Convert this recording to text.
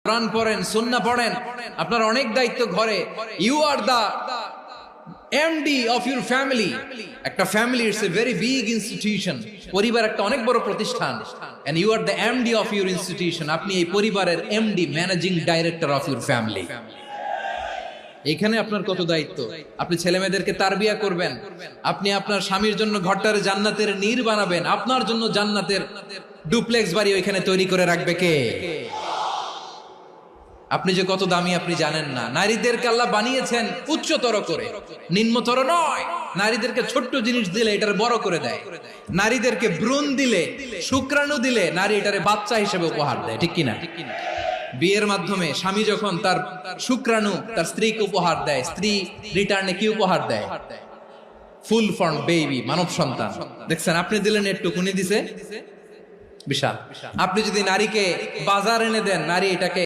কোরআন পড়েন, সুন্নাহ পড়েন, আপনার অনেক দায়িত্ব ঘরে। You are the MD of your family. একটা family it's a very big institution. পরিবার একটা অনেক বড় প্রতিষ্ঠান। And you are the MD of your institution. আপনি এই পরিবারের MD, managing director of your family. এখানে আপনার কত দায়িত্ব। আপনি ছেলে মেয়েদেরকে তারবিয়া করবেন, আপনি আপনার স্বামীর জন্য ঘরটার জান্নাতের নীর বানাবেন, আপনার জন্য জান্নাতের ডুপ্লেক্স বাড়ি ওইখানে তৈরি করে রাখবে কে? আপনি যে কত দামি আপনি জানেন না। নারীদেরকে আল্লাহ বানিয়েছেন উচ্চতর করে, নিম্নতর নয়। নারীদেরকে ছোট্ট জিনিস দিলে এটারে বড় করে দেয়। নারীদেরকে ভ্রূণ দিলে, শুক্রাণু দিলে নারী এটারে বাচ্চা হিসেবে উপহার দেয়, ঠিক কিনা? বিয়ের মাধ্যমে স্বামী যখন তার শুক্রাণু তার স্ত্রীকে উপহার দেয়, স্ত্রী রিটার্নে কি উপহার দেয়? ফুল ফর্ম বেবি, মানব সন্তান। দেখছেন, আপনি দিলেন একটুকুনি, দিছে বিশাল। আপনি যদি নারীকে বাজার এনে দেন, নারী এটাকে